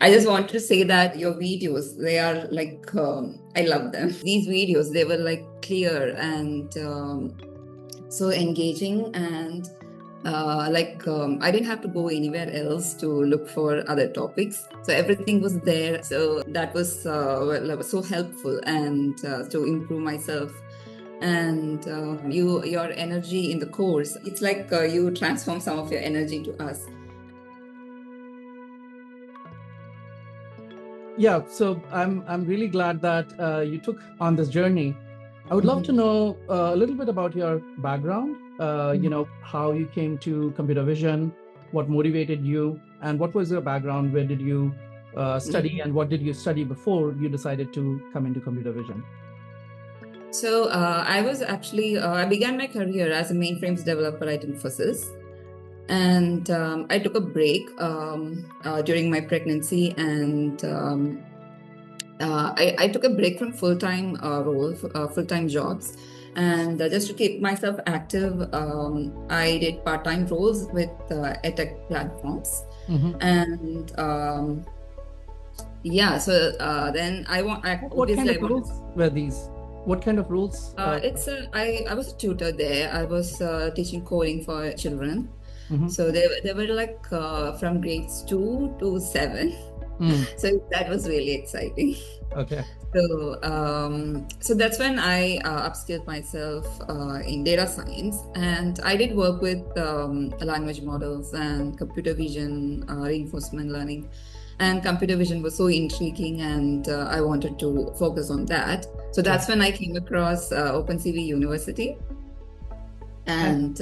I just want to say that your videos, they are like, I love them. These videos, they were like clear and so engaging, and I didn't have to go anywhere else to look for other topics. So everything was there. So that was, so helpful and to improve myself. And your energy in the course, it's like you transform some of your energy to us. Yeah, so I'm really glad that you took on this journey. I would love to know a little bit about your background, how you came to computer vision, what motivated you, and what was your background? Where did you study, and what did you study before you decided to come into computer vision? So I was actually, I began my career as a mainframes developer at Infosys. And I took a break during my pregnancy, and I took a break from full-time full-time jobs. And just to keep myself active, I did part-time roles with EdTech platforms. And then I want. What kind of roles were these? What kind of roles? I was a tutor there. I was teaching coding for children. So they were like from grades 2 to 7. So that was really exciting. Okay. So that's when I upskilled myself in data science, and I did work with language models and computer vision, reinforcement learning. And computer vision was so intriguing, and I wanted to focus on that. So that's when I came across OpenCV University. And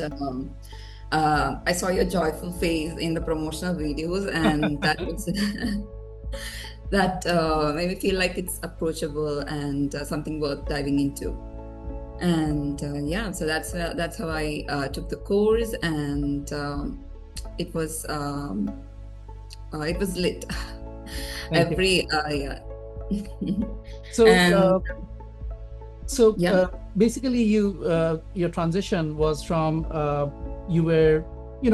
I saw your joyful face in the promotional videos, and that was that made me feel like it's approachable and something worth diving into. And so that's how I took the course, and it was lit. Basically, your transition was from you were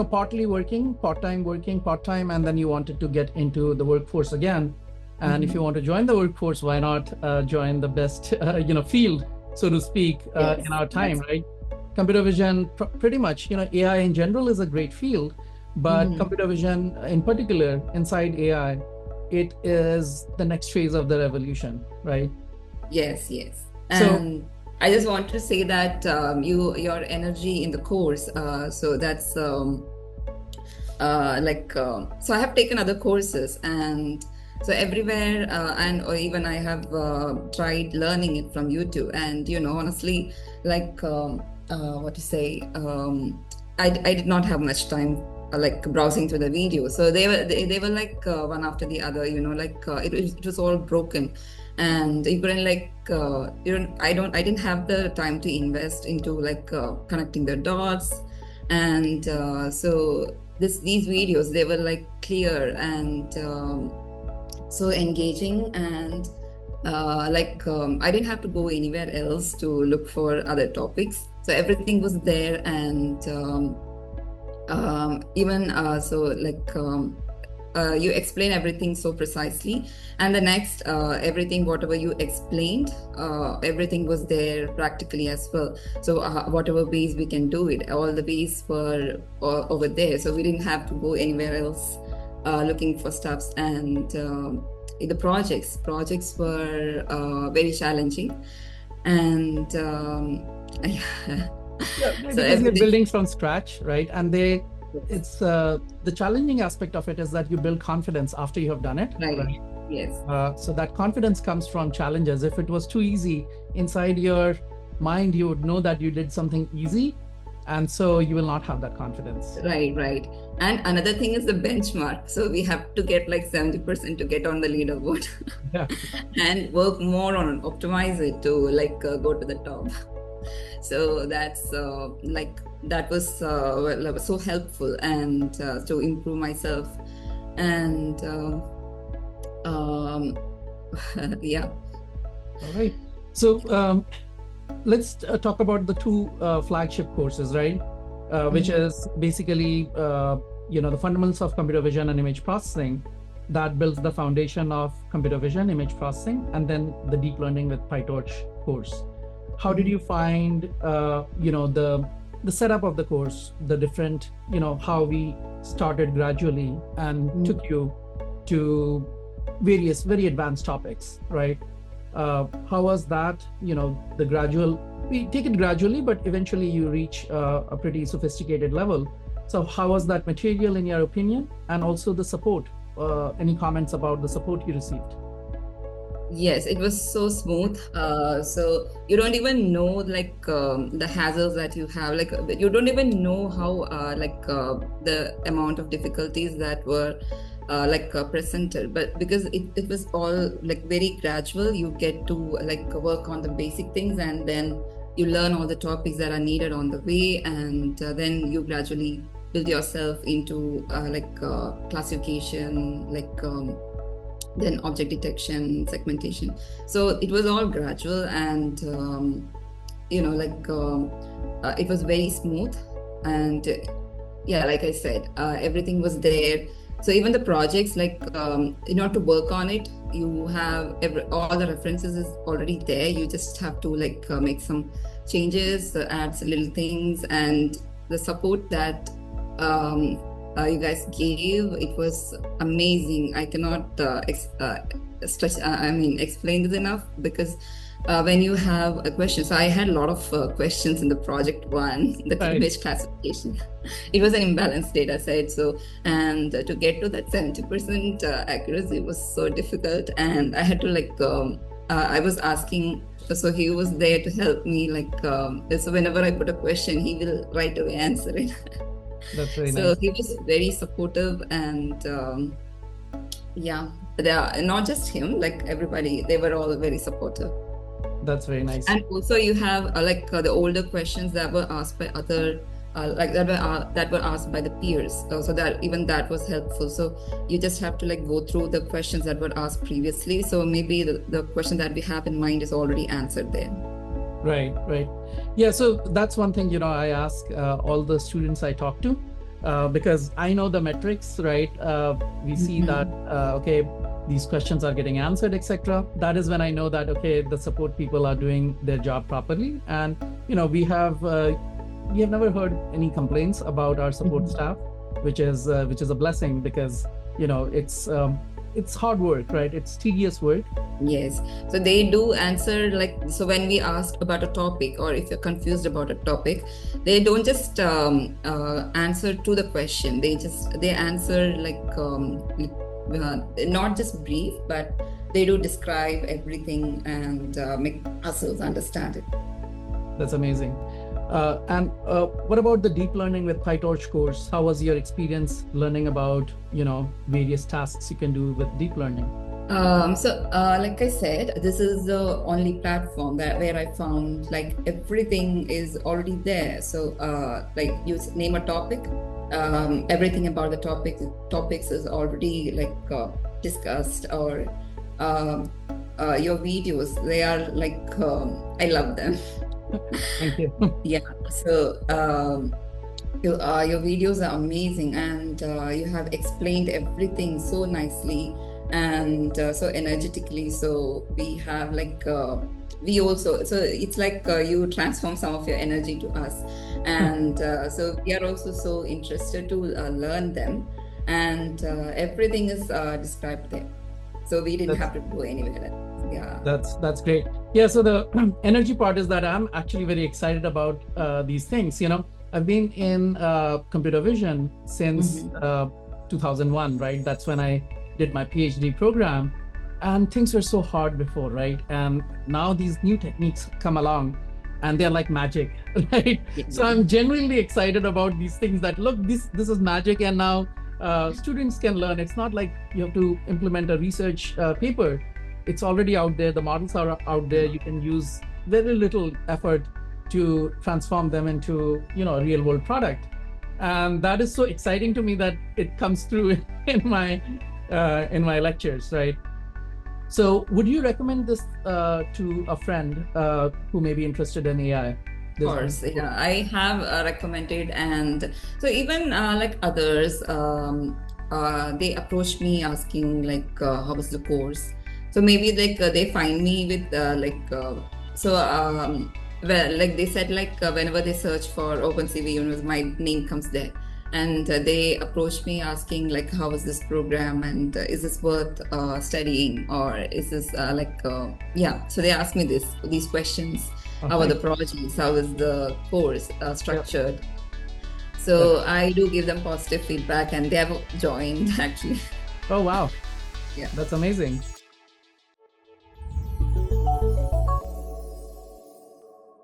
partly working, part-time, and then you wanted to get into the workforce again. And if you want to join the workforce, why not join the best field, so to speak, in our time, right? Computer vision, pretty much, AI in general is a great field, but computer vision in particular, inside AI, it is the next phase of the revolution, right? Yes. And I just want to say that your energy in the course, so that's so I have taken other courses, and so everywhere, or even I have tried learning it from YouTube, and honestly, I did not have much time browsing through the videos. So they were like one after the other, it was all broken. And you couldn't I didn't have the time to invest into connecting the dots. And so these videos, they were like clear and so engaging, and I didn't have to go anywhere else to look for other topics. So everything was there, and you explain everything so precisely, and the next everything, whatever you explained, everything was there practically as well. So whatever ways we can do it, all the ways were over there, so we didn't have to go anywhere else looking for stuffs. And the projects were very challenging, and because you're building from scratch, right? And it's the challenging aspect of it is that you build confidence after you have done it. Right. Yes. So that confidence comes from challenges. If it was too easy, inside your mind, you would know that you did something easy, and so you will not have that confidence. Right. And another thing is the benchmark. So we have to get 70% to get on the leaderboard. Yeah. And work more on optimize it to go to the top. So that's that was so helpful, and to improve myself. And yeah. All right. So let's talk about the two flagship courses, right? Which is basically the fundamentals of computer vision and image processing, that builds the foundation of computer vision, image processing, and then the deep learning with PyTorch course. How did you find, the setup of the course, the different, how we started gradually and took you to various very advanced topics, right? How was that, the gradual, we take it gradually, but eventually you reach a pretty sophisticated level. So how was that material in your opinion? And also the support, any comments about the support you received? Yes, it was so smooth. So you don't even know the hazards that you have. Like you don't even know how the amount of difficulties that were presented. But because it was all like very gradual, you get to work on the basic things, and then you learn all the topics that are needed on the way, and then you gradually build yourself into classification, then object detection, segmentation. So it was all gradual, and it was very smooth. And yeah, like I said, everything was there. So even the projects, in order to work on it, you have all the references is already there. You just have to make some changes, add some little things, and the support that you guys gave, it was amazing. I cannot explain this enough, because when you have a question, so I had a lot of questions in the project one, the image classification. It was an imbalanced data set, so and to get to that 70% accuracy was so difficult, and I had to I was asking, so he was there to help me, so whenever I put a question, he will right away answer it. That's very nice. So he was very supportive, and not just him, everybody, they were all very supportive. That's very nice. And also you have the older questions that were asked by other that were asked by the peers, so that even that was helpful. So you just have to go through the questions that were asked previously, so maybe the question that we have in mind is already answered there. Right. Yeah, so that's one thing, I ask all the students I talk to, because I know the metrics, right? We see that, okay, these questions are getting answered, etc. That is when I know that, okay, the support people are doing their job properly. And, we have never heard any complaints about our support staff, which is a blessing, because, it's hard work, right? It's tedious work. Yes. So they do answer, so when we ask about a topic, or if you're confused about a topic, they don't just answer to the question. They answer not just brief, but they do describe everything and make ourselves understand it. That's amazing. And what about the deep learning with PyTorch course? How was your experience learning about, various tasks you can do with deep learning? Like I said, this is the only platform where I found everything is already there. So you name a topic, everything about the topics is already discussed, or your videos, they are I love them. Thank you. Yeah. So your videos are amazing, and you have explained everything so nicely and so energetically. So we have we also, so it's you transform some of your energy to us, and so we are also so interested to learn them, and everything is described there. So we didn't have to go anywhere else. Yeah, that's great. Yeah, so the energy part is that I'm actually very excited about these things. I've been in computer vision since 2001, right? That's when I did my PhD program, and things were so hard before, right? And now these new techniques come along, and they're like magic, right? Yeah. So I'm genuinely excited about these things. That look, this is magic, and now students can learn. It's not like you have to implement a research paper. It's already out there. The models are out there. You can use very little effort to transform them into, a real world product. And that is so exciting to me that it comes through in my lectures, right? So would you recommend this to a friend who may be interested in AI? Of course, yeah, I have recommended, and so even others, they approached me asking like how was the course. So maybe like they find me with well, like they said like whenever they search for OpenCV University, my name comes there. And they approached me asking like how was this program, and is this worth studying, or is this yeah. So they asked me these questions. How are Okay. the projects? How is the course structured? Yep. So I do give them positive feedback, and they have joined actually. Oh, wow. Yeah. That's amazing.